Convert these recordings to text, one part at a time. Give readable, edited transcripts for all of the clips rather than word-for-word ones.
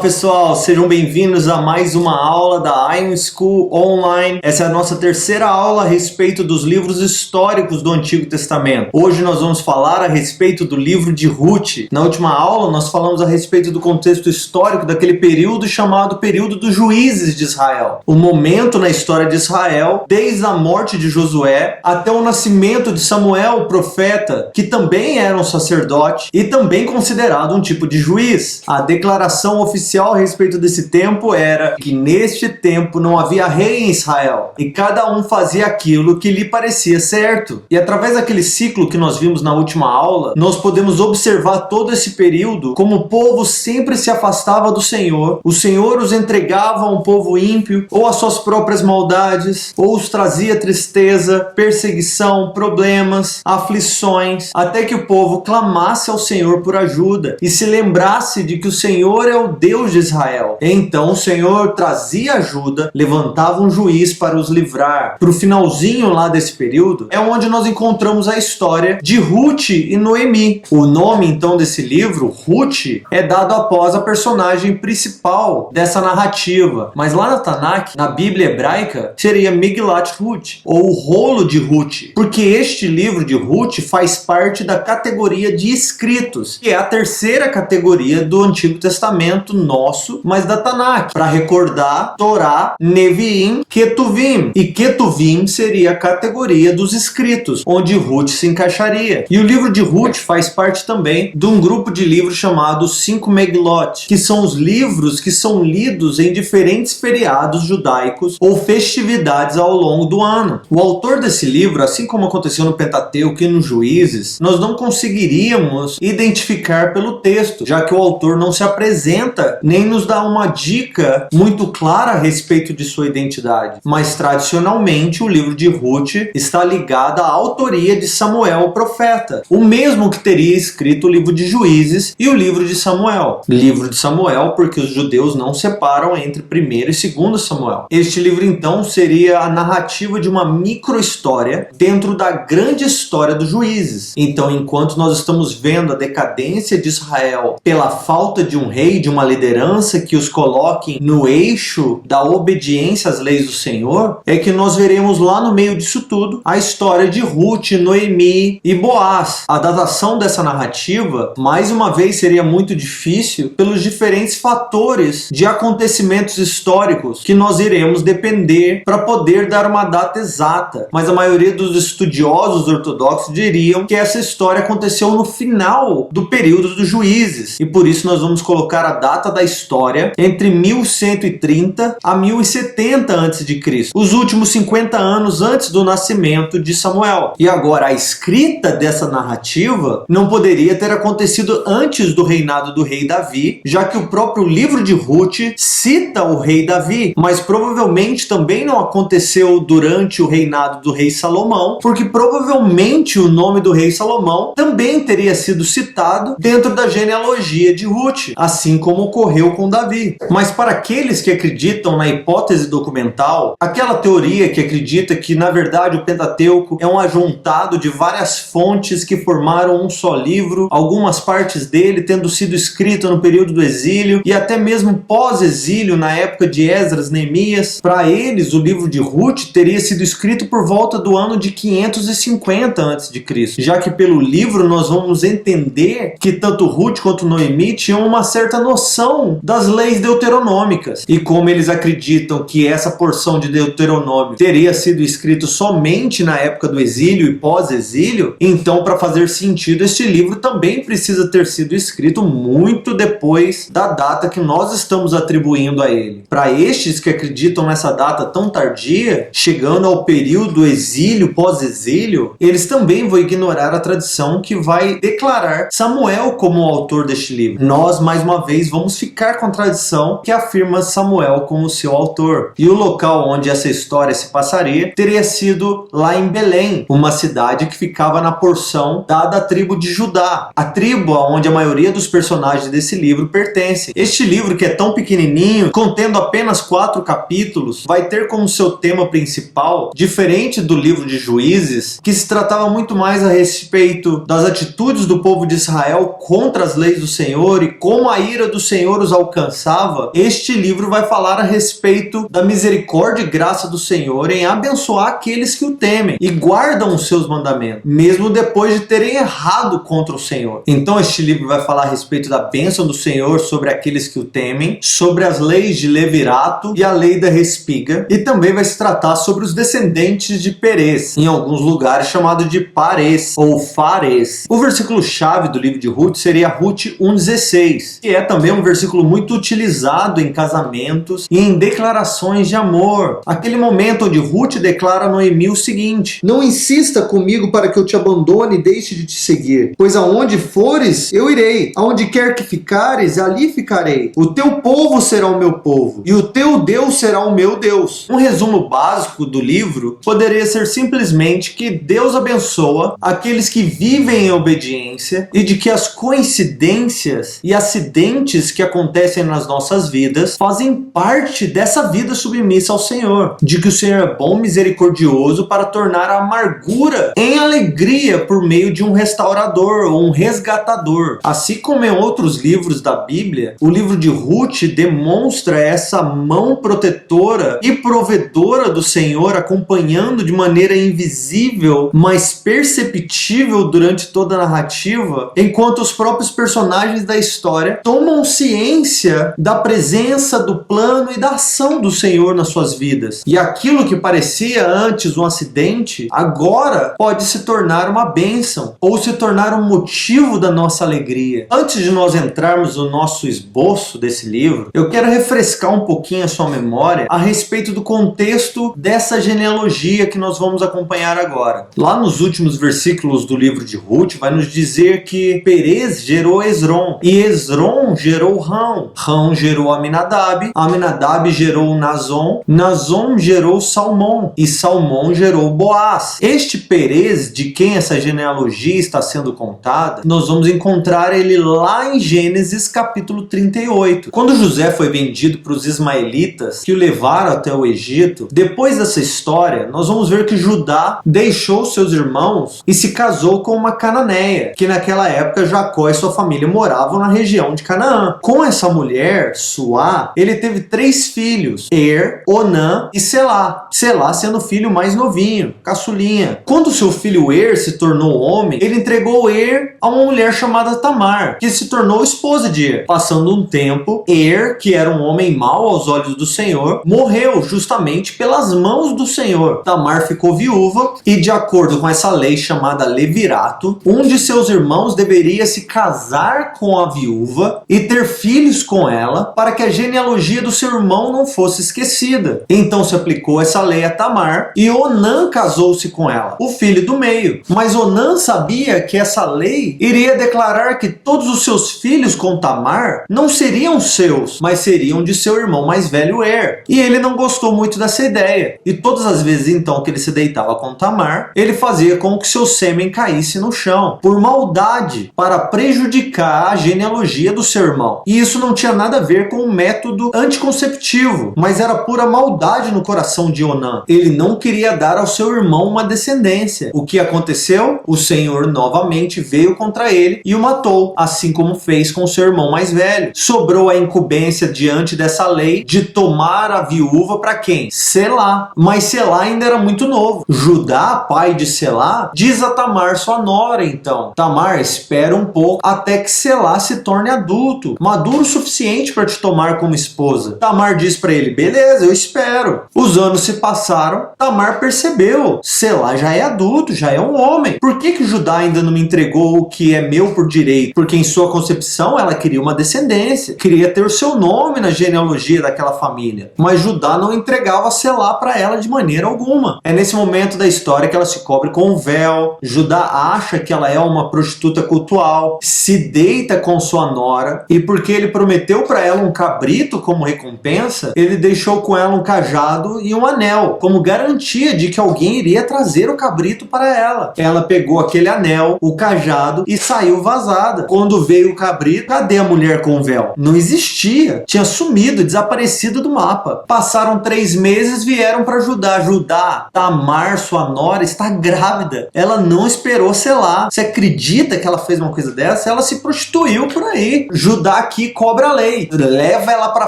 pessoal, sejam bem-vindos a mais uma aula da Ion School Online. Essa é a nossa terceira aula a respeito dos livros históricos do Antigo Testamento. Hoje nós vamos falar a respeito do livro de Ruth. Na última aula nós falamos a respeito do contexto histórico daquele período chamado período dos juízes de Israel. O momento na história de Israel, desde a morte de Josué até o nascimento de Samuel, o profeta, que também era um sacerdote e também considerado um tipo de juiz. A declaração oficial a respeito desse tempo era que neste tempo não havia rei em Israel e cada um fazia aquilo que lhe parecia certo. E através daquele ciclo que nós vimos na última aula, nós podemos observar todo esse período como o povo sempre se afastava do Senhor, o Senhor os entregava a um povo ímpio ou às suas próprias maldades, ou os trazia tristeza, perseguição, problemas, aflições, até que o povo clamasse ao Senhor por ajuda e se lembrasse de que o Senhor é o Deus de Israel. Então o Senhor trazia ajuda, levantava um juiz para os livrar. Para o finalzinho lá desse período é onde nós encontramos a história de Ruth e Noemi. O nome então desse livro, Ruth, é dado após a personagem principal dessa narrativa. Mas lá na Tanakh, na Bíblia hebraica, seria Miglat Ruth, ou o rolo de Ruth, porque este livro de Ruth faz parte da categoria de escritos, que é a terceira categoria do Antigo Testamento nosso, mas da Tanakh, para recordar Torá, Neviim, Ketuvim. E Ketuvim seria a categoria dos escritos, onde Ruth se encaixaria. E o livro de Ruth faz parte também de um grupo de livros chamados 5 Megilot, que são os livros que são lidos em diferentes feriados judaicos ou festividades ao longo do ano. O autor desse livro, assim como aconteceu no Pentateuco e nos Juízes, nós não conseguiríamos identificar pelo texto, já que o autor não se apresenta nem nos dá uma dica muito clara a respeito de sua identidade. Mas tradicionalmente o livro de Ruth está ligado à autoria de Samuel, o profeta, o mesmo que teria escrito o livro de Juízes e o livro de Samuel. Livro de Samuel porque os judeus não separam entre 1º e 2º Samuel. Este livro então seria a narrativa de uma micro-história dentro da grande história dos Juízes. Então, enquanto nós estamos vendo a decadência de Israel pela falta de um rei, de uma liderança que os coloque no eixo da obediência às leis do Senhor, é que nós veremos lá no meio disso tudo a história de Ruth, Noemi e Boaz. A datação dessa narrativa, mais uma vez, seria muito difícil pelos diferentes fatores de acontecimentos históricos que nós iremos depender para poder dar uma data exata. Mas a maioria dos estudiosos ortodoxos diriam que essa história aconteceu no final do período dos Juízes, e por isso nós vamos colocar a data da história entre 1130 a 1070 a.C., os últimos 50 anos antes do nascimento de Samuel. E agora, a escrita dessa narrativa não poderia ter acontecido antes do reinado do rei Davi, já que o próprio livro de Ruth cita o rei Davi, mas provavelmente também não aconteceu durante o reinado do rei Salomão, porque provavelmente o nome do rei Salomão também teria sido citado dentro da genealogia de Ruth, assim como ocorreu com Davi. Mas para aqueles que acreditam na hipótese documental, aquela teoria que acredita que na verdade o Pentateuco é um ajuntado de várias fontes que formaram um só livro, algumas partes dele tendo sido escritas no período do exílio e até mesmo pós-exílio na época de Esdras, Neemias, para eles o livro de Ruth teria sido escrito por volta do ano de 550 a.C., já que pelo livro nós vamos entender que tanto Ruth quanto Noemi tinham uma certa noção das leis deuteronômicas. E como eles acreditam que essa porção de Deuteronômio teria sido escrito somente na época do exílio e pós-exílio, então para fazer sentido este livro também precisa ter sido escrito muito depois da data que nós estamos atribuindo a ele. Para estes que acreditam nessa data tão tardia, chegando ao período do exílio, pós-exílio, eles também vão ignorar a tradição que vai declarar Samuel como o autor deste livro. Nós, mais uma vez, vamos ficar com a tradição que afirma Samuel como seu autor. E o local onde essa história se passaria teria sido lá em Belém, uma cidade que ficava na porção dada à tribo de Judá, a tribo onde a maioria dos personagens desse livro pertence. Este livro, que é tão pequenininho, contendo apenas 4 capítulos, vai ter como seu tema principal, diferente do livro de Juízes, que se tratava muito mais a respeito das atitudes do povo de Israel contra as leis do Senhor e como a ira do Senhor Senhor os alcançava, este livro vai falar a respeito da misericórdia e graça do Senhor em abençoar aqueles que o temem e guardam os seus mandamentos, mesmo depois de terem errado contra o Senhor. Então este livro vai falar a respeito da bênção do Senhor sobre aqueles que o temem, sobre as leis de Levirato e a lei da respiga, e também vai se tratar sobre os descendentes de Perez, em alguns lugares chamado de Parez ou Fares. O versículo-chave do livro de Ruth seria Ruth 1,16, que é também um versículo muito utilizado em casamentos e em declarações de amor. Aquele momento onde Ruth declara a Noemi o seguinte: não insista comigo para que eu te abandone e deixe de te seguir, pois aonde fores, eu irei, aonde quer que ficares, ali ficarei. O teu povo será o meu povo, e o teu Deus será o meu Deus. Um resumo básico do livro poderia ser simplesmente que Deus abençoa aqueles que vivem em obediência e de que as coincidências e acidentes que acontecem nas nossas vidas fazem parte dessa vida submissa ao Senhor, de que o Senhor é bom, misericordioso para tornar a amargura em alegria por meio de um restaurador ou um resgatador. Assim como em outros livros da Bíblia, o livro de Ruth demonstra essa mão protetora e provedora do Senhor acompanhando de maneira invisível, mas perceptível durante toda a narrativa, enquanto os próprios personagens da história tomam ciência da presença, do plano e da ação do Senhor nas suas vidas. E aquilo que parecia antes um acidente, agora pode se tornar uma bênção ou se tornar um motivo da nossa alegria. Antes de nós entrarmos no nosso esboço desse livro, eu quero refrescar um pouquinho a sua memória a respeito do contexto dessa genealogia que nós vamos acompanhar agora. Lá nos últimos versículos do livro de Ruth vai nos dizer que Perez gerou Esrom, e Esrom gerou Rão, Rão gerou Aminadab, Aminadab gerou Nazon, Nazon gerou Salmão, e Salmão gerou Boaz. Este Perez, de quem essa genealogia está sendo contada, nós vamos encontrar ele lá em Gênesis capítulo 38. Quando José foi vendido para os ismaelitas que o levaram até o Egito, depois dessa história, nós vamos ver que Judá deixou seus irmãos e se casou com uma cananeia, que naquela época Jacó e sua família moravam na região de Canaã. Com essa mulher, Suá, ele teve 3 filhos, Er, Onã e Selá. Selá sendo o filho mais novinho, caçulinha. Quando seu filho Er se tornou homem, ele entregou Er a uma mulher chamada Tamar, que se tornou esposa de Er. Passando um tempo, Er, que era um homem mau aos olhos do Senhor, morreu justamente pelas mãos do Senhor. Tamar ficou viúva e, de acordo com essa lei chamada Levirato, um de seus irmãos deveria se casar com a viúva e ter filhos com ela para que a genealogia do seu irmão não fosse esquecida. Então se aplicou essa lei a Tamar e Onã casou-se com ela, o filho do meio. Mas Onã sabia que essa lei iria declarar que todos os seus filhos com Tamar não seriam seus, mas seriam de seu irmão mais velho Er. E ele não gostou muito dessa ideia. E todas as vezes então que ele se deitava com Tamar, ele fazia com que seu sêmen caísse no chão, por maldade, para prejudicar a genealogia do seu irmão. E isso não tinha nada a ver com um método anticonceptivo, mas era pura maldade no coração de Onã. Ele não queria dar ao seu irmão uma descendência. O que aconteceu? O Senhor novamente veio contra ele e o matou, assim como fez com seu irmão mais velho. Sobrou a incumbência diante dessa lei de tomar a viúva para quem? Selá. Mas Selá ainda era muito novo. Judá, pai de Selá, diz a Tamar, sua nora, então: Tamar, espera um pouco até que Selá se torne adulto, maduro o suficiente para te tomar como esposa. Tamar diz para ele: beleza, eu espero. Os anos se passaram, Tamar percebeu: Selá já é adulto, já é um homem. Por que Judá ainda não me entregou o que é meu por direito? Porque em sua concepção ela queria uma descendência, queria ter o seu nome na genealogia daquela família. Mas Judá não entregava Selá para ela de maneira alguma. É nesse momento da história que ela se cobre com um véu. Judá acha que ela é uma prostituta cultual, se deita com sua nora, e porque ele prometeu para ela um cabrito como recompensa, ele deixou com ela um cajado e um anel, como garantia de que alguém iria trazer o cabrito para ela. Ela pegou aquele anel, o cajado e saiu vazada. Quando veio o cabrito, cadê a mulher com o véu? Não existia. Tinha sumido, desaparecido do mapa. Passaram 3 meses, vieram para Judá. Judá, Tamar, sua nora, está grávida. Ela não esperou Selá. Você acredita que ela fez uma coisa dessa? Ela se prostituiu por aí. Judá aqui cobra a lei. Leva ela pra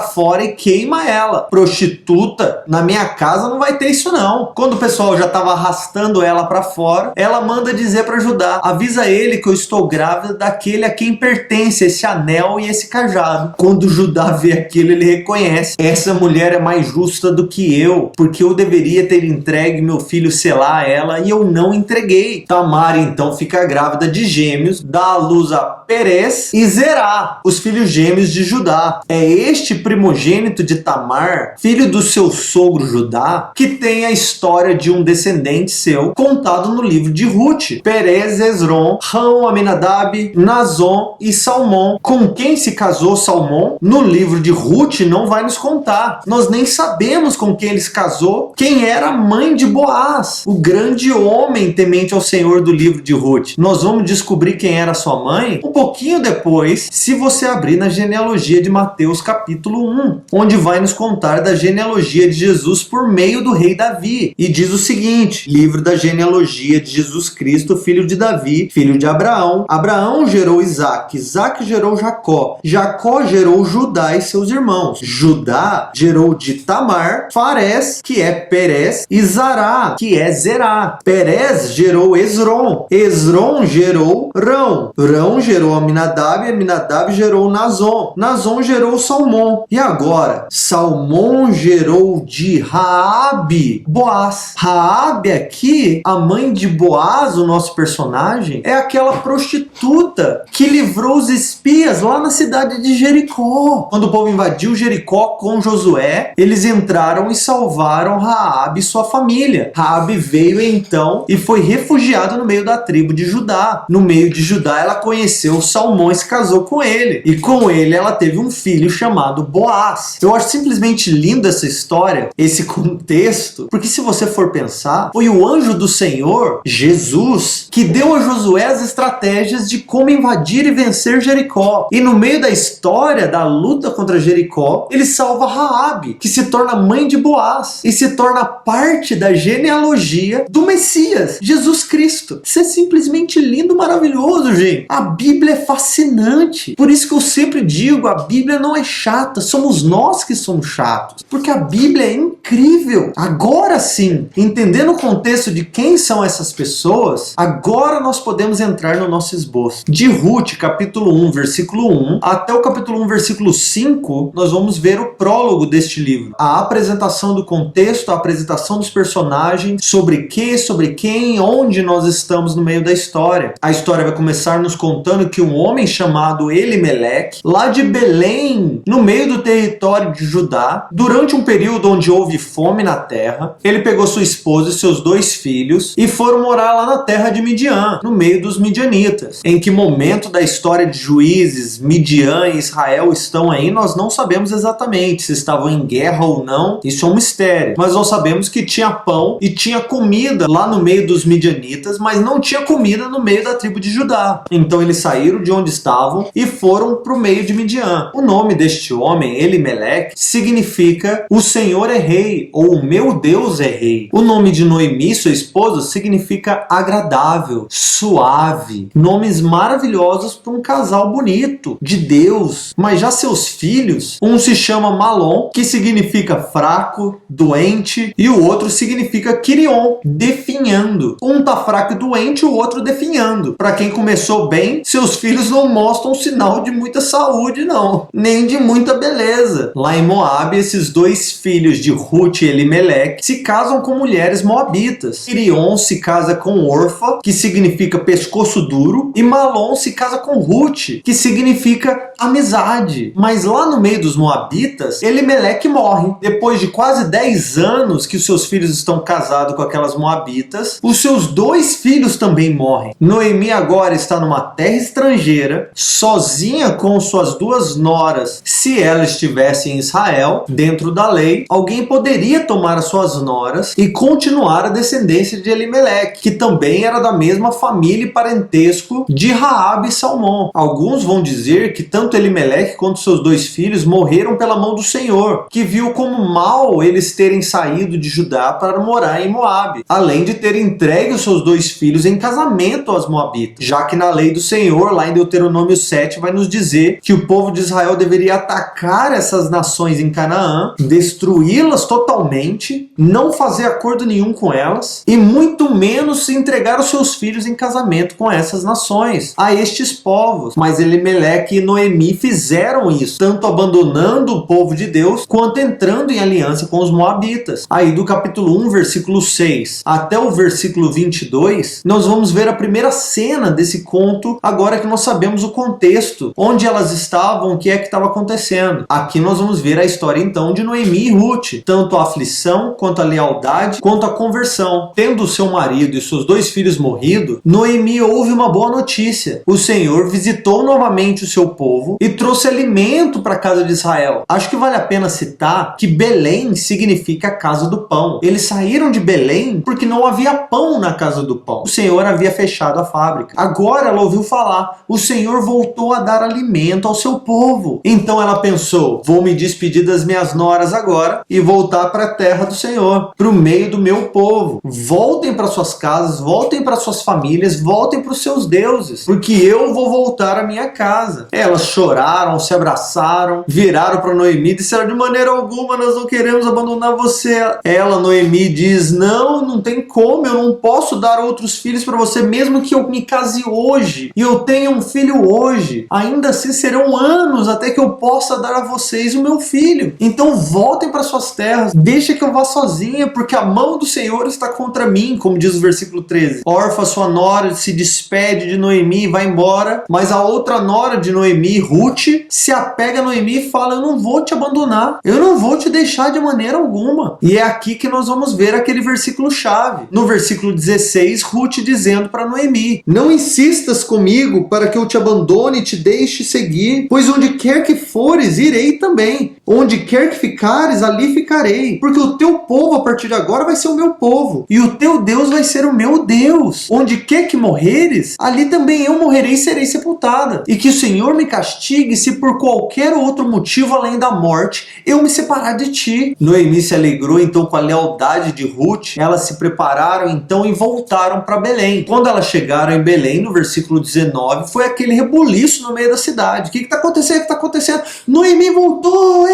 fora e queima ela. Prostituta, na minha casa não vai ter isso não. Quando o pessoal já estava arrastando ela pra fora, ela manda dizer para Judá: avisa ele que eu estou grávida daquele a quem pertence esse anel e esse cajado. Quando Judá vê aquilo, ele reconhece: essa mulher é mais justa do que eu, porque eu deveria ter entregue meu filho Selá a ela e eu não entreguei. Tamar então fica grávida de gêmeos, dá à luz a Perez e Zerá, os filhos gêmeos de Judá. É este primogênito de Tamar, filho do seu sogro Judá, que tem a história de um descendente seu contado no livro de Ruth. Perez, Hezron, Rão, Aminadab, Nazon e Salmão. Com quem se casou Salmão? No livro de Ruth não vai nos contar. Nós nem sabemos com quem ele se casou, quem era a mãe de Boaz, o grande homem temente ao Senhor do livro de Ruth. Nós vamos descobrir quem era sua mãe um pouquinho depois, se você abrir na genealogia de Mateus capítulo 1, onde vai nos contar da genealogia de Jesus por meio do rei Davi. E diz o seguinte: livro da genealogia de Jesus Cristo, filho de Davi, filho de Abraão. Abraão gerou Isaque, Isaque gerou Jacó, Jacó gerou Judá e seus irmãos. Judá gerou de Tamar, Farés, que é Perez, e Zará, que é Zerá. Perez gerou Hezron, Hezron gerou Rão, Rão gerou Aminadab, Aminadab gerou Nazon, Nazon gerou Salmão. E agora, Salmão gerou de Raabe Boaz. Raabe aqui, a mãe de Boaz, o nosso personagem, é aquela prostituta que livrou os espias lá na cidade de Jericó. Quando o povo invadiu Jericó com Josué, eles entraram e salvaram Raabe e sua família. Raabe veio então e foi refugiada no meio da tribo de Judá. No meio de Judá, ela conheceu Salmão e se casou com ele. E com ele ela teve um filho chamado Boaz. Eu acho simplesmente linda essa história, esse contexto, porque se você for pensar, foi o anjo do Senhor, Jesus, que deu a Josué as estratégias de como invadir e vencer Jericó. E no meio da história da luta contra Jericó, ele salva Raabe, que se torna mãe de Boaz e se torna parte da genealogia do Messias, Jesus Cristo. Isso é simplesmente lindo, maravilhoso, gente. A Bíblia é fascinante. Por isso que eu sempre digo, a Bíblia não é chata, somos nós que somos chatos, porque a Bíblia é incrível. Agora sim, entendendo o contexto de quem são essas pessoas, agora nós podemos entrar no nosso esboço. De Ruth, capítulo 1, versículo 1, até o capítulo 1, versículo 5, nós vamos ver o prólogo deste livro. A apresentação do contexto, a apresentação dos personagens, sobre que, sobre quem, onde nós estamos no meio da história. A história vai começar nos contando que um homem chamado Elimeleque, lá de Belém, no meio do território de Judá, durante um período onde houve fome na terra, ele pegou sua esposa e seus 2 filhos e foram morar lá na terra de Midian, no meio dos midianitas. Em que momento da história de Juízes, Midian e Israel estão aí, nós não sabemos exatamente se estavam em guerra ou não, isso é um mistério. Mas nós sabemos que tinha pão e tinha comida lá no meio dos midianitas, mas não tinha comida no meio da tribo de Judá. Então eles saíram de onde estavam e foram para o meio de Midian. O nome deste homem, Elimeleque, significa o Senhor é rei, ou o meu Deus é rei. O nome de Noemi, sua esposa, significa agradável, suave. Nomes maravilhosos para um casal bonito, de Deus. Mas já seus filhos, um se chama Malom, que significa fraco, doente, e o outro significa Quirion, definhando. Um tá fraco e doente, o outro definhando. Para quem começou bem, seus filhos não mostram sinal de muita saúde, não, nem de muita beleza. Lá em Moabe, esses 2 filhos de Ruth e Elimeleque se casam com mulheres moabitas. Quirion se casa com Orfa, que significa pescoço duro, e Malom se casa com Ruth, que significa amizade. Mas lá no meio dos moabitas, Elimeleque morre. Depois de quase 10 anos que os seus filhos estão casados com aquelas moabitas, os seus 2 filhos também morrem. Noemi agora está numa terra estrangeira, sozinha com suas 2 noras. Se ela estivesse em Israel, dentro da lei, alguém poderia tomar as suas noras e continuar a descendência de Elimeleque, que também era da mesma família e parentesco de Raabe e Salmão. Alguns vão dizer que tanto Elimeleque quanto seus 2 filhos morreram pela mão do Senhor, que viu como mal eles terem saído de Judá para morar em Moabe, além de ter entregue os seus 2 filhos em casamento aos moabitas, já que na lei do Senhor, lá em Deuteronômio 7, vai nos dizer que o povo de Israel deveria atacar essas nações em Canaã, destruí-las totalmente, não fazer acordo nenhum com elas e muito menos entregar os seus filhos em casamento com essas nações, a estes povos. Mas Elimeleque e Noemi fizeram isso, tanto abandonando o povo de Deus, quanto entrando em aliança com os moabitas. Aí do capítulo 1, versículo 6 até o versículo 22, nós vamos ver a primeira cena desse conto, agora que nós sabemos o contexto, onde elas estavam, o que é que estava acontecendo. Aqui nós vamos ver a história então de Noemi e Ruth, tanto a aflição, quanto a lealdade, quanto a conversão. Tendo seu marido e seus 2 filhos morrido, Noemi ouve uma boa notícia. O Senhor visitou novamente o seu povo e trouxe alimento para a casa de Israel. Acho que vale a pena citar que Belém significa a casa do pão. Eles saíram de Belém porque não havia pão na casa do pão. O Senhor havia fechado a fábrica. Agora ela ouviu falar, o Senhor voltou a dar alimento ao seu povo. Então ela pensou, vou me despedir das minhas noras agora e voltar para a terra do Senhor, para o meio do meu povo. Voltem para suas casas, voltem para suas famílias, voltem para os seus deuses, porque eu vou voltar à minha casa. Elas choraram, se abraçaram, viraram para Noemi e disseram, de maneira alguma nós não queremos abandonar você. Ela, Noemi, diz, não tem como, eu não posso dar outros filhos para você, mesmo que eu me case hoje e eu tenha um filho hoje, ainda assim serão anos até que eu possa dar a vocês o meu filho. Então voltem para suas terras, deixa que eu vá sozinha, porque a mão do Senhor está contra mim, como diz o versículo 13. Orfa, sua nora, se despede de Noemi e vai embora, mas a outra nora de Noemi, Ruth, se apega a Noemi e fala, eu não vou te abandonar, eu não vou te deixar de maneira alguma. E é aqui que nós vamos ver aquele versículo chave. No versículo 16, Ruth dizendo para Noemi, não insistas comigo para que eu te abandone e te deixe seguir, pois onde quer que fores, irei também. Onde quer que ficares, ali ficarei. Porque o teu povo, a partir de agora, vai ser o meu povo. E o teu Deus vai ser o meu Deus. Onde quer que morreres, ali também eu morrerei e serei sepultada. E que o Senhor me castigue se por qualquer outro motivo além da morte eu me separar de ti. Noemi se alegrou então com a lealdade de Ruth. Elas se prepararam então e voltaram para Belém. Quando elas chegaram em Belém, no versículo 19, foi aquele rebuliço no meio da cidade. O que está acontecendo? O que está acontecendo? Noemi voltou!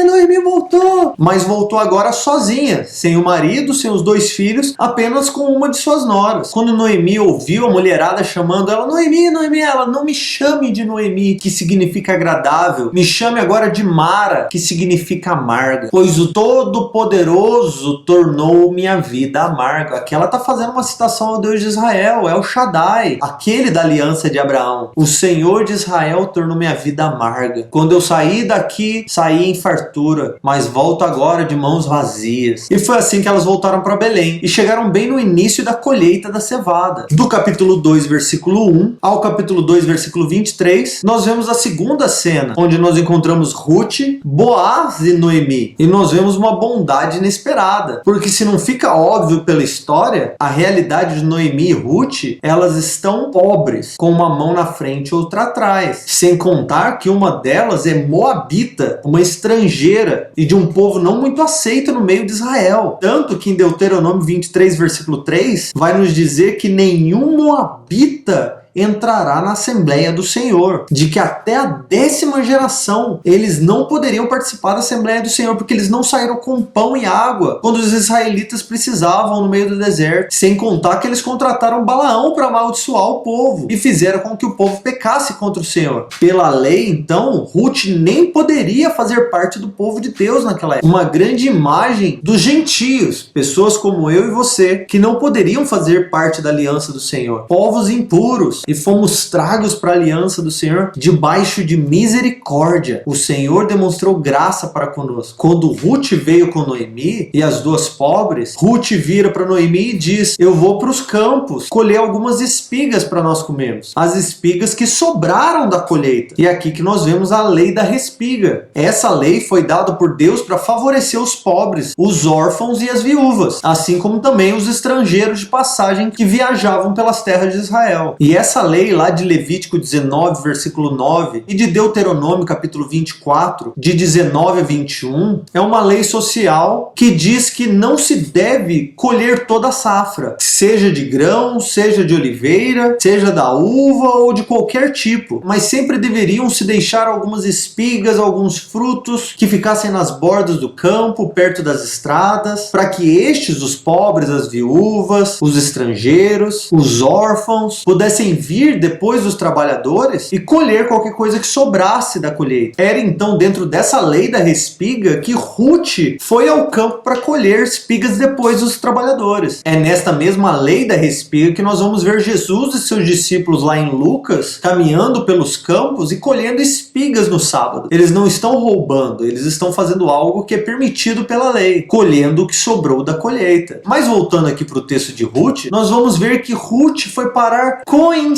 Noemi voltou! Mas voltou agora sozinha, sem o marido, sem os 2 filhos, apenas com uma de suas noras. Quando Noemi ouviu a mulherada chamando ela, Noemi, Noemi, ela, não me chame de Noemi, que significa agradável, me chame agora de Mara, que significa amarga, pois o Todo-Poderoso tornou minha vida amarga. Aqui ela está fazendo uma citação ao Deus de Israel, é o Shaddai, aquele da aliança de Abraão. O Senhor de Israel tornou minha vida amarga. Quando eu saí daqui, saí em fartura, mas volto agora de mãos vazias. E foi assim que elas voltaram para Belém e chegaram bem no início da colheita da cevada. Do capítulo 2, versículo 1 ao capítulo 2, versículo 23, nós vemos a segunda cena, onde nós encontramos Ruth, Boaz e Noemi. E nós vemos uma bondade inesperada, porque se não fica óbvio pela história, a realidade de Noemi e Ruth, elas estão pobres, com uma mão na frente e outra atrás. Sem contar que uma delas é moabita, uma estrangeira e de um povo não muito aceito no meio de Israel. Tanto que em Deuteronômio 23, versículo 3, vai nos dizer que nenhum moabita entrará na Assembleia do Senhor, de que até a 10ª geração eles não poderiam participar da Assembleia do Senhor, porque eles não saíram com pão e água quando os israelitas precisavam no meio do deserto, sem contar que eles contrataram Balaão para amaldiçoar o povo e fizeram com que o povo pecasse contra o Senhor. Pela lei, então, Ruth nem poderia fazer parte do povo de Deus naquela época. Uma grande imagem dos gentios, pessoas como eu e você, que não poderiam fazer parte da aliança do Senhor, povos impuros, e fomos tragos para a aliança do Senhor debaixo de misericórdia. O Senhor demonstrou graça para conosco. Quando Ruth veio com Noemi e as 2 pobres, Ruth vira para Noemi e diz, eu vou para os campos colher algumas espigas para nós comermos. As espigas que sobraram da colheita. E é aqui que nós vemos a lei da respiga. Essa lei foi dada por Deus para favorecer os pobres, os órfãos e as viúvas, assim como também os estrangeiros de passagem que viajavam pelas terras de Israel. E essa essa lei lá de Levítico 19, versículo 9, e de Deuteronômio capítulo 24, de 19 a 21, é uma lei social que diz que não se deve colher toda a safra, seja de grão, seja de oliveira, seja da uva ou de qualquer tipo, mas sempre deveriam se deixar algumas espigas, alguns frutos que ficassem nas bordas do campo, perto das estradas, para que estes, os pobres, as viúvas, os estrangeiros, os órfãos, pudessem vir depois dos trabalhadores e colher qualquer coisa que sobrasse da colheita. Era então dentro dessa lei da respiga que Ruth foi ao campo para colher espigas depois dos trabalhadores. É nesta mesma lei da respiga que nós vamos ver Jesus e seus discípulos lá em Lucas caminhando pelos campos e colhendo espigas no sábado. Eles não estão roubando, eles estão fazendo algo que é permitido pela lei, colhendo o que sobrou da colheita. Mas voltando aqui para o texto de Ruth, nós vamos ver que Ruth foi parar coincidentemente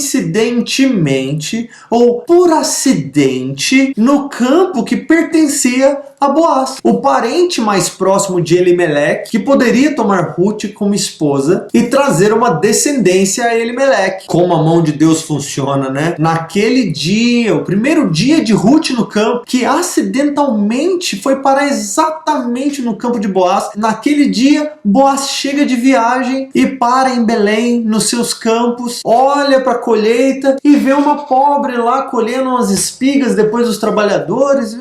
ou por acidente no campo que pertencia a Boaz, o parente mais próximo de Elimeleque, que poderia tomar Ruth como esposa e trazer uma descendência a Elimeleque. Como a mão de Deus funciona, né? Naquele dia, o primeiro dia de Ruth no campo, que acidentalmente foi parar exatamente no campo de Boaz. Naquele dia, Boaz chega de viagem e para em Belém, nos seus campos, olha para a colheita e vê uma pobre lá colhendo umas espigas depois dos trabalhadores.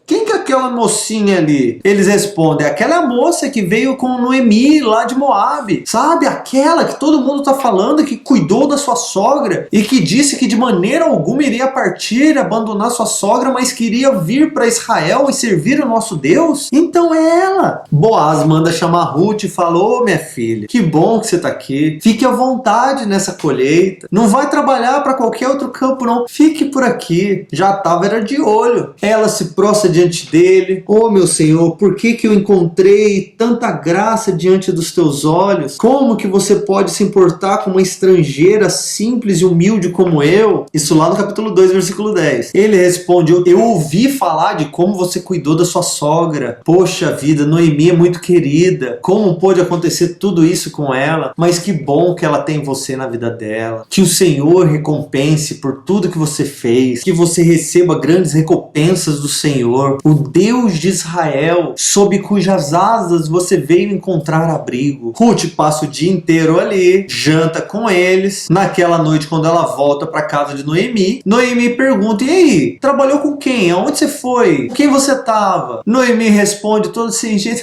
Quem que é aquela mocinha ali? Eles respondem, aquela moça que veio com Noemi lá de Moabe. Sabe? Aquela que todo mundo tá falando, que cuidou da sua sogra e que disse que de maneira alguma iria partir, abandonar sua sogra, mas queria vir para Israel e servir o nosso Deus. Então é ela. Boaz manda chamar Ruth e falou, minha filha, que bom que você tá aqui. Fique à vontade nessa colheita. Não vai trabalhar para qualquer outro campo não. Fique por aqui. Já tava era de olho. Ela se prostra diante dele. Oh, meu Senhor, por que eu encontrei tanta graça diante dos teus olhos? Como que você pode se importar com uma estrangeira simples e humilde como eu? Isso lá no capítulo 2, versículo 10. Ele responde, eu ouvi falar de como você cuidou da sua sogra. Poxa vida, Noemi é muito querida. Como pôde acontecer tudo isso com ela? Mas que bom que ela tem você na vida dela. Que o Senhor recompense por tudo que você fez. Que você receba grandes recompensas do Senhor, o Deus de Israel, sob cujas asas você veio encontrar abrigo. Ruth passa o dia inteiro ali, janta com eles. Naquela noite, quando ela volta para casa de Noemi, Noemi pergunta, e aí, trabalhou com quem? Aonde você foi? Com quem você estava? Noemi responde todo assim, gente,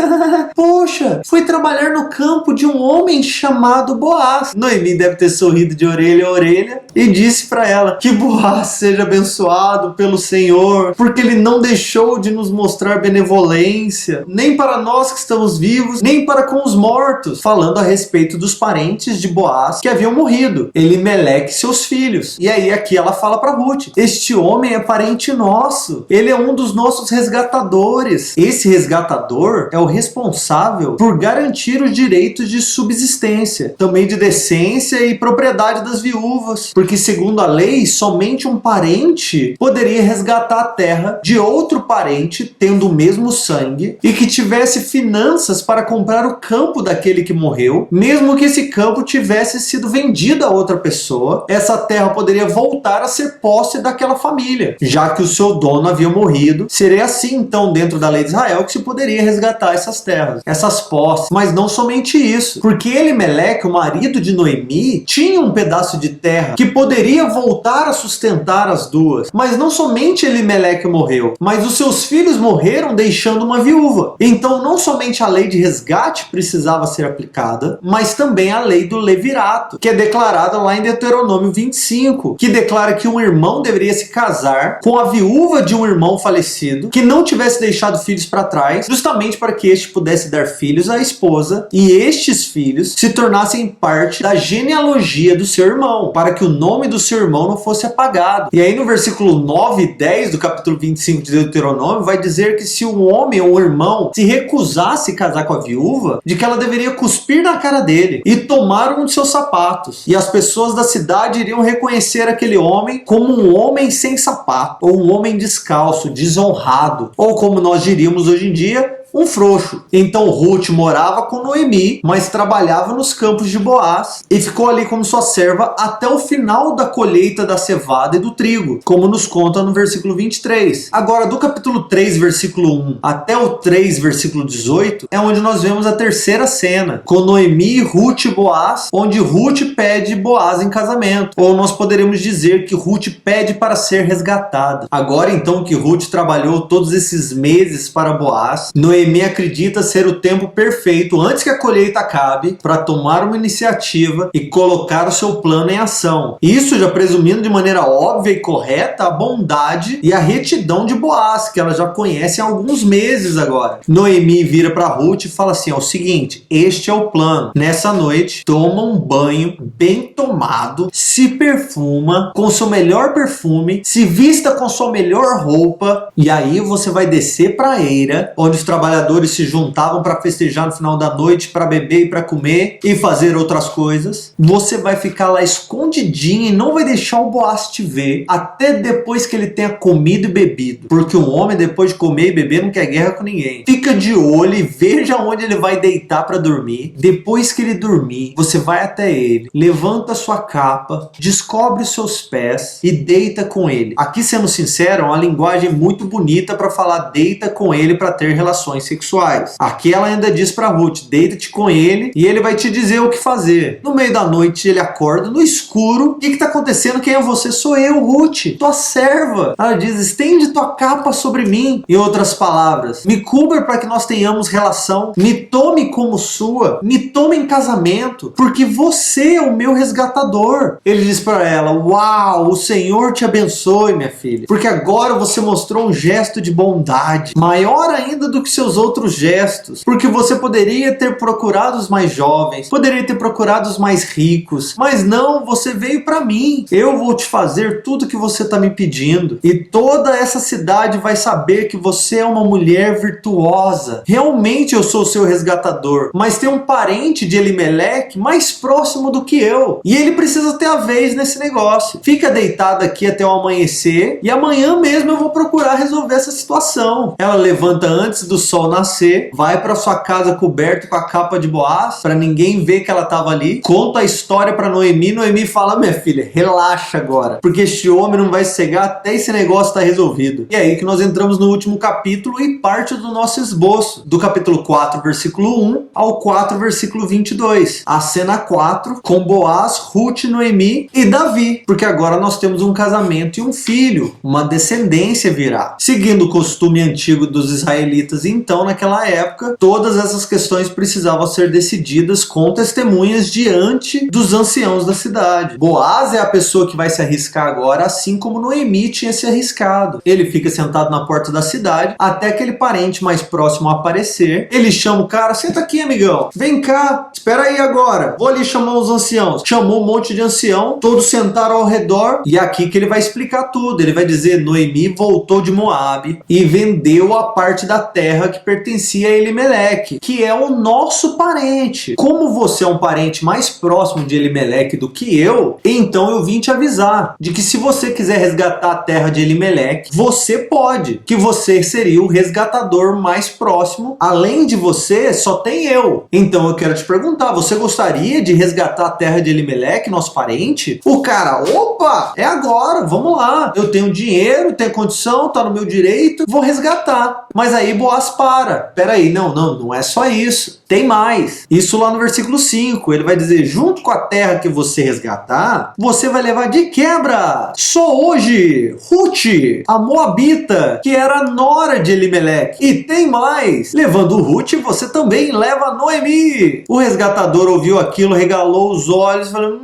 poxa, fui trabalhar no campo de um homem chamado Boaz. Noemi deve ter sorrido de orelha a orelha e disse para ela, que Boaz seja abençoado pelo Senhor, porque ele não deixou de nos mostrar benevolência, nem para nós que estamos vivos, nem para com os mortos, falando a respeito dos parentes de Boaz que haviam morrido, Elimeleque e seus filhos. E aí aqui ela fala para Ruth, este homem é parente nosso, ele é um dos nossos resgatadores. Esse resgatador é o responsável por garantir os direitos de subsistência, também de decência e propriedade das viúvas, porque segundo a lei, somente um parente poderia resgatar a terra de outro parente tendo o mesmo sangue e que tivesse finanças para comprar o campo daquele que morreu, mesmo que esse campo tivesse sido vendido a outra pessoa, essa terra poderia voltar a ser posse daquela família, já que o seu dono havia morrido. Seria assim então dentro da lei de Israel que se poderia resgatar essas terras, essas posses. Mas não somente isso, porque Elimeleque, o marido de Noemi, tinha um pedaço de terra que poderia voltar a sustentar as duas. Mas não somente Elimeleque morreu, mas os seus filhos morreram deixando uma viúva. Então não somente a lei de resgate precisava ser aplicada, mas também a lei do levirato, que é declarada lá em Deuteronômio 25, que declara que um irmão deveria se casar com a viúva de um irmão falecido que não tivesse deixado filhos para trás, justamente para que este pudesse dar filhos à esposa e estes filhos se tornassem parte da genealogia do seu irmão, para que o nome do seu irmão não fosse apagado. E aí no versículo 9 e 10 do capítulo 25 de Deuteronômio vai dizer que se um homem ou um irmão se recusasse a casar com a viúva, de que ela deveria cuspir na cara dele e tomar um de seus sapatos, e as pessoas da cidade iriam reconhecer aquele homem como um homem sem sapato, ou um homem descalço, desonrado, ou como nós diríamos hoje em dia, um frouxo. Então Ruth morava com Noemi, mas trabalhava nos campos de Boaz e ficou ali como sua serva até o final da colheita da cevada e do trigo, como nos conta no versículo 23. Agora, do capítulo 3, versículo 1 até o 3, versículo 18, é onde nós vemos a terceira cena, com Noemi, Ruth e Boaz, onde Ruth pede Boaz em casamento. Ou nós poderíamos dizer que Ruth pede para ser resgatada. Agora então que Ruth trabalhou todos esses meses para Boaz, Noemi acredita ser o tempo perfeito antes que a colheita acabe para tomar uma iniciativa e colocar o seu plano em ação. Isso já presumindo de maneira óbvia e correta a bondade e a retidão de Boaz, que ela já conhece há alguns meses agora. Noemi vira para Ruth e fala assim: é o seguinte, este é o plano. Nessa noite, toma um banho bem tomado, se perfuma com seu melhor perfume, se vista com sua melhor roupa, e aí você vai descer para a eira, onde os trabalhadores se juntavam para festejar no final da noite, para beber e para comer e fazer outras coisas. Você vai ficar lá escondidinha e não vai deixar o Boaz te ver até depois que ele tenha comido e bebido, porque um homem depois de comer e beber não quer guerra com ninguém. Fica de olho e veja onde ele vai deitar para dormir. Depois que ele dormir, você vai até ele, levanta sua capa, descobre os seus pés e deita com ele. Aqui, sendo sincero, é uma linguagem muito bonita para falar deita com ele para ter relações sexuais. Aqui ela ainda diz para Ruth, deita-te com ele e ele vai te dizer o que fazer. No meio da noite ele acorda no escuro. O que está acontecendo? Quem é você? Sou eu, Ruth, tua serva. Ela diz, estende tua capa sobre mim. Em outras palavras, me cubra para que nós tenhamos relação, me tome como sua, me tome em casamento, porque você é o meu resgatador. Ele diz para ela, uau, o Senhor te abençoe, minha filha, porque agora você mostrou um gesto de bondade, maior ainda do que seus outros gestos, porque você poderia ter procurado os mais jovens, poderia ter procurado os mais ricos, mas não, você veio para mim. Eu vou te fazer tudo que você está me pedindo, e toda essa cidade vai saber que você é uma mulher virtuosa. Realmente eu sou o seu resgatador, mas tem um parente de Elimeleque mais próximo do que eu, e ele precisa ter a vez nesse negócio. Fica deitado aqui até o amanhecer, e amanhã mesmo eu vou procurar resolver essa situação. Ela levanta antes do sol nascer, vai para sua casa coberta com a capa de Boaz, para ninguém ver que ela estava ali, conta a história para Noemi. Noemi fala, minha filha, relaxa agora, porque este homem não vai cegar até esse negócio estar resolvido. E é aí que nós entramos no último capítulo e parte do nosso esboço, do capítulo 4, versículo 1 ao 4, versículo 22. A cena 4, com Boaz, Ruth, Noemi e Davi, porque agora nós temos um casamento e um filho, uma descendência virá. Seguindo o costume antigo dos israelitas, então, naquela época, todas essas questões precisavam ser decididas com testemunhas diante dos anciãos da cidade. Boaz é a pessoa que vai se arriscar agora, assim como Noemi tinha se arriscado. Ele fica sentado na porta da cidade até aquele parente mais próximo aparecer. Ele chama o cara, senta aqui, amigão, vem cá, espera aí agora, vou ali chamar os anciãos. Chamou um monte de ancião, todos sentaram ao redor, e é aqui que ele vai explicar tudo. Ele vai dizer, Noemi voltou de Moabe e vendeu a parte da terra que pertencia a Elimeleque, que é o nosso parente. Como você é um parente mais próximo de Elimeleque do que eu, então eu vim te avisar de que se você quiser resgatar a terra de Elimeleque, você pode, que você seria o resgatador mais próximo. Além de você, só tem eu. Então eu quero te perguntar, você gostaria de resgatar a terra de Elimeleque, nosso parente? O cara, opa, é agora, vamos lá. Eu tenho dinheiro, tenho condição, tá no meu direito, vou resgatar. Mas aí Boaz para. Peraí, não é só isso. Tem mais. Isso lá no versículo 5, ele vai dizer, junto com a terra que você resgatar, você vai levar de quebra. Só hoje, Ruth, a Moabita, que era a nora de Elimeleque. E tem mais. Levando Ruth, você também leva Noemi. O resgatador ouviu aquilo, regalou os olhos, falando,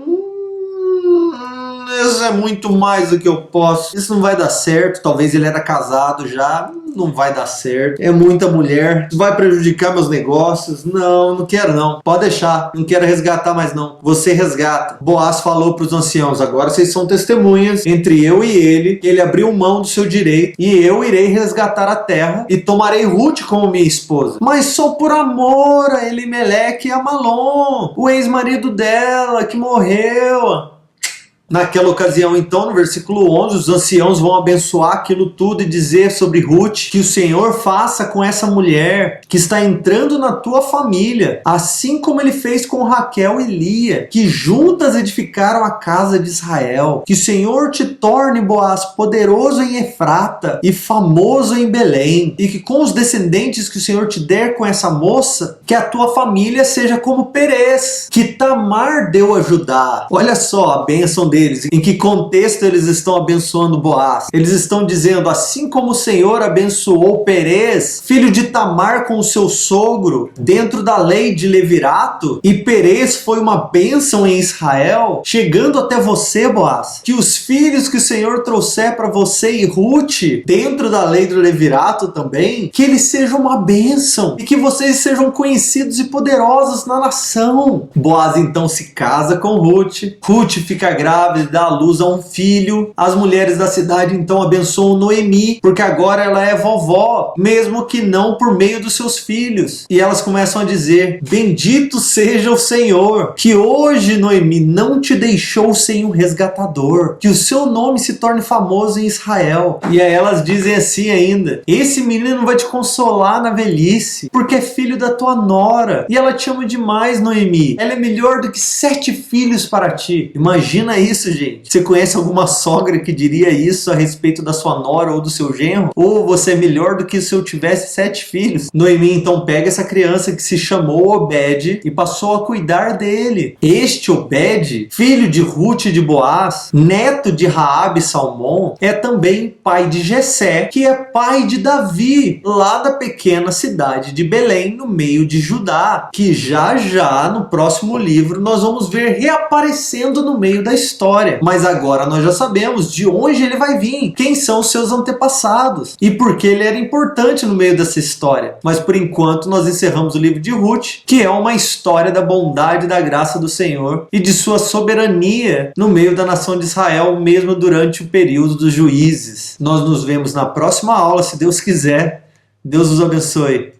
isso é muito mais do que eu posso. Isso não vai dar certo. Talvez ele era casado já. Não vai dar certo. É muita mulher. Isso vai prejudicar meus negócios. Não quero não. Pode deixar. Não quero resgatar mais não. Você resgata. Boaz falou para os anciãos, agora vocês são testemunhas entre eu e ele. Ele abriu mão do seu direito e eu irei resgatar a terra e tomarei Ruth como minha esposa. Mas só por amor a Elimeleque e a Malom, o ex-marido dela que morreu. Naquela ocasião, então, no versículo 11, os anciãos vão abençoar aquilo tudo e dizer sobre Ruth que o Senhor faça com essa mulher que está entrando na tua família, assim como ele fez com Raquel e Lia, que juntas edificaram a casa de Israel. Que o Senhor te torne, Boaz, poderoso em Efrata e famoso em Belém, e que com os descendentes que o Senhor te der com essa moça, que a tua família seja como Perez, que Tamar deu a Judá. Olha só a bênção deles. Em que contexto eles estão abençoando Boaz? Eles estão dizendo, assim como o Senhor abençoou Perez, filho de Tamar, com o seu sogro, dentro da lei de Levirato, e Perez foi uma bênção em Israel, chegando até você, Boaz, que os filhos que o Senhor trouxer para você e Ruth, dentro da lei do Levirato também, que eles sejam uma bênção e que vocês sejam conhecidos e poderosos na nação. Boaz então se casa com Ruth. Ruth fica grávida e dá à luz a um filho. As mulheres da cidade então abençoam Noemi, porque agora ela é vovó, mesmo que não por meio dos seus filhos. E elas começam a dizer: bendito seja o Senhor, que hoje, Noemi, não te deixou sem um resgatador, que o seu nome se torne famoso em Israel. E aí elas dizem assim ainda: esse menino vai te consolar na velhice, porque é filho da tua nora, e ela te ama demais, Noemi. Ela é melhor do que 7 filhos para ti. Imagina isso, gente. Você conhece alguma sogra que diria isso a respeito da sua nora ou do seu genro? Ou você é melhor do que se eu tivesse 7 filhos? Noemi então pega essa criança que se chamou Obed e passou a cuidar dele. Este Obed, filho de Ruth e de Boaz, neto de Raabe e Salmão, é também pai de Jessé, que é pai de Davi, lá da pequena cidade de Belém, no meio de Judá, que já no próximo livro nós vamos ver reaparecendo no meio da história. Mas agora nós já sabemos de onde ele vai vir, quem são os seus antepassados e por que ele era importante no meio dessa história. Mas por enquanto nós encerramos o livro de Ruth, que é uma história da bondade e da graça do Senhor e de sua soberania no meio da nação de Israel, mesmo durante o período dos juízes. Nós nos vemos na próxima aula, se Deus quiser. Deus os abençoe.